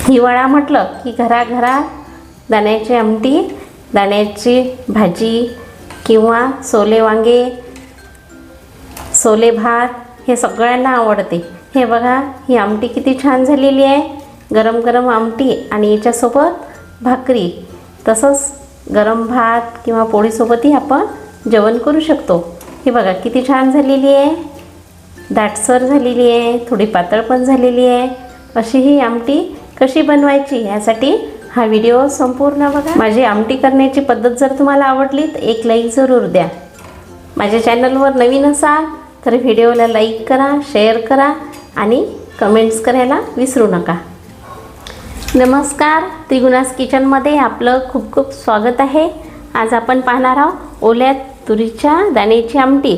हिवाळा म्हटलं की घराघरात दाण्याची आमटी, दाण्याची भाजी किंवा सोले वांगे, सोले भात हे सगळ्यांना आवडते। हे बघा, ही आमटी किती छान झालेली आहे। गरम गरम आमटी आणि याच्यासोबत भाकरी, तसंच गरम भात किंवा पोळीसोबतही आपण जेवण करू शकतो। हे बघा किती छान झालेली आहे, दाटसर झालेली आहे, थोडी पातळ पण झालेली आहे। अशी ही आमटी कशी बनवायची यासाठी हा व्हिडिओ संपूर्ण बघा। माझी आमटी करण्याची पद्धत जर तुम्हाला आवडली तर एक लाईक जरूर द्या। माझ्या चॅनलवर नवीन असाल तर व्हिडिओला लाईक करा, शेअर करा आणि कमेंट्स करायला विसरू नका। नमस्कार, त्रिगुणास किचनमध्ये आपलं खूप खूप स्वागत आहे। आज आपण पाहणार आहोत ओल्या तुरीच्या दाण्याची आमटी।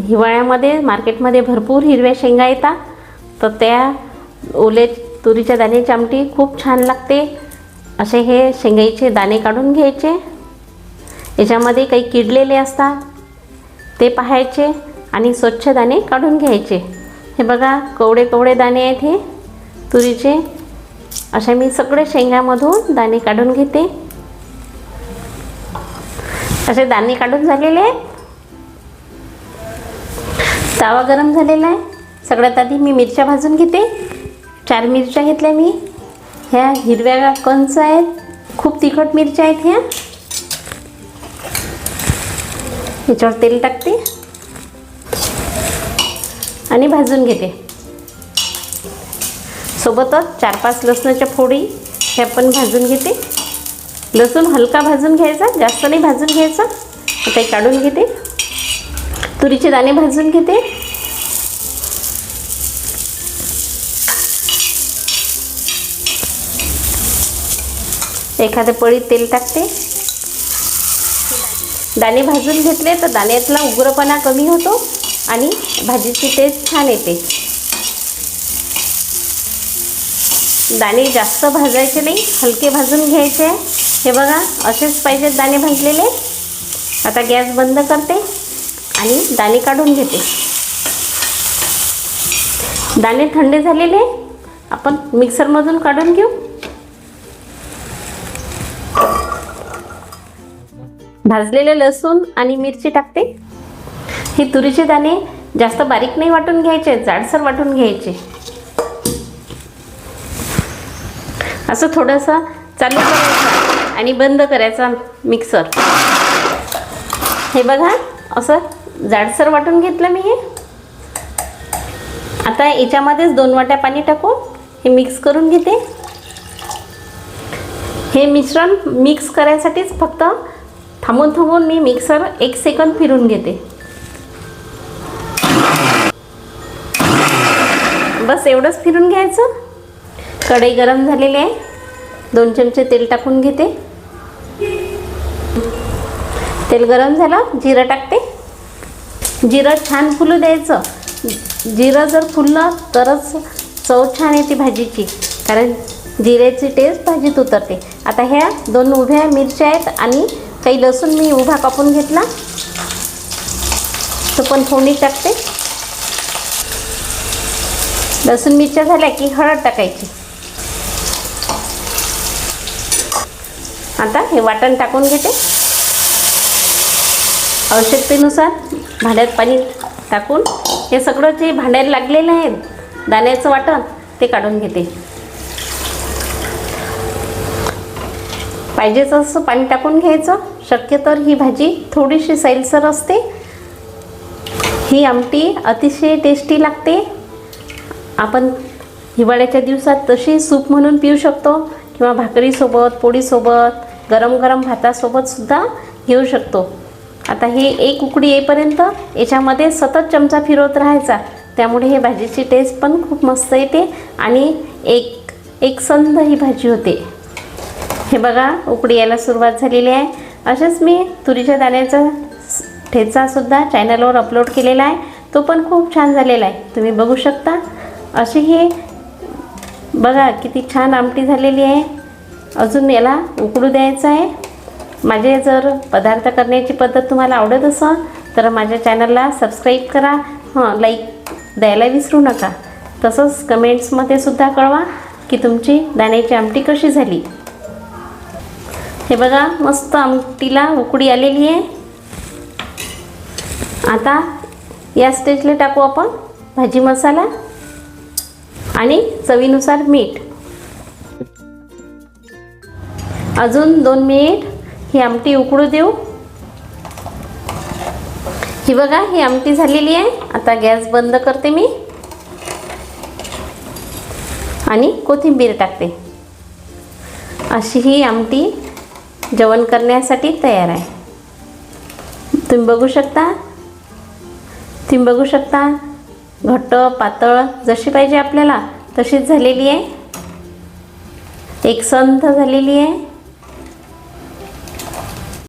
हिवाळ्यामध्ये मार्केटमध्ये भरपूर हिरव्या शेंगा येतात, तर त्या ओल्या तुरीच्या दाण्याची आमटी खूप छान लागते। असे हे शेंगाईचे दाणे काढून घ्यायचे, याच्यामध्ये काही किडलेले असतात ते पाहायचे आणि स्वच्छ दाणे काढून घ्यायचे। हे बघा कवडे कवडे दाणे आहेत हे तुरीचे। असे मी सगळे शेंगामधून दाणे काढून घेते। असे दाणे काढून झालेले आहेत। तवा गरम झालेला आहे। सगळ्यात आधी मी मिरच्या भाजून घेते। 4 मिरच्या घेतल्या मी। ह्या हिरव्या कंच आहेत, खूप तिखट मिरच्या आहेत ह्या। याच्यावर तेल टाकते आणि भाजून घेते। सोबतच 4-5 लसणाच्या फोडी ह्या पण भाजून घेते। लसूण हलका भाजून घ्यायचा, जास्त नाही भाजून घ्यायचा। आता काढून घेते। तुरीचे दाणे भाजून घेते। एखाद्या पळीत तेल टाकते। दाणे भाजून घेतले तर दाण्यातला उग्रपणा कमी होतो आणि भाजीची टेस्ट छान येते। दाणे जास्त भाजायचे नाही, हलके भाजून घ्यायचे। हे बघा असेच पाहिजेत दाणे भाजलेले। आता गॅस बंद करते आणि दाणे काढून घेते। दाणे थंड झालेले आपण मिक्सरमधून काढून घेऊ। भाजलेले लसूण आणि मिरची टाकते। हे तुरीचे दाणे जास्त बारीक नाही वाटून घ्यायचे, जाडसर वाटून घ्यायचे। असं थोडंसं चालू करायचं आणि बंद करायचा मिक्सर। हे बघा असं जाडसर वाटून घेतलं मी हे। आता याच्यामध्येच 2 वाट्या पाणी टाकून हे मिक्स करून घेते। हे मिश्रण मिक्स करायसाठीच फक्त थांबून थांबून मी मिक्सर 1 सेकंद फिरून घेते। बस एवढंच फिरून घ्यायचं। कढई गरम झालेली आहे। 2 चमचे तेल टाकून घेते। तेल गरम झालं, जिरं टाकते। जिरं छान फुलू द्यायचं। जिरं जर फुललं तरच चव छान येते भाजीची, कारण जिऱ्याची टेस्ट भाजीत उतरते। आता ह्या 2 उभ्या मिरच्या आहेत आणि काही लसूण मी उभा कापून घेतला, तो पण फोडणी टाकते। लसूण मिरच्या झाल्या की हळद टाकायची। आता हे वाटण टाकून घेते। आवश्यकतेनुसार भांड्यात पाणी टाकून हे सगळं जे भांड्याला लागलेलं आहे दाण्याचं वाटण ते काढून घेते। पाहिजेच असं पाणी टाकून घ्यायचं। शक्यतर ही भाजी थोडीशी सैलसर असते। ही आमटी अतिशय टेस्टी लागते। आपण हिवाळ्याच्या दिवसात तशी सूप म्हणून पिऊ शकतो किंवा भाकरीसोबत, पोळीसोबत, गरम गरम भातासोबत सुद्धा घेऊ शकतो। आता हे एक उकडी येईपर्यंत याच्यामध्ये सतत चमचा फिरवत राहायचा, त्यामुळे हे भाजीची टेस्ट पण खूप मस्त येते आणि एकसंध ही भाजी होते। हे बघा उकडी यायला सुरुवात झालेली आहे। असेच मी तुरीच्या दाण्याचा ठेचासुद्धा चॅनलवर अपलोड केलेला आहे, तो पण खूप छान झालेला आहे, तुम्ही बघू शकता। अशी हे बघा किती छान आमटी झालेली आहे। अजून याला उकळू द्यायचं आहे। माझे जर पदार्थ करण्याची पद्धत तुम्हाला आवडत असेल तर माझ्या चॅनलला सबस्क्राईब करा, लाईक द्यायला विसरू नका। तसंच कमेंट्समध्ये सुद्धा कळवा की तुमची दाण्याची आमटी कशी झाली. हे बघा, मस्त आमटीला उकळी आलेली आहे. आता या स्टेजला टाकू आपण भाजी मसाला आणि चवीनुसार मीठ. अजून 2 मिनिट ही आमटी उकळू देऊ. ही बघा, ही आमटी झालेली आहे. आता गॅस बंद करते मी आणि कोथिंबीर टाकते. अशी ही आमटी जेवण करण्यासाठी तयार आहे. तुम्ही बघू शकता घट्ट पातळ जशी पाहिजे आपल्याला तशीच झालेली आहे. एकसंध झालेली आहे.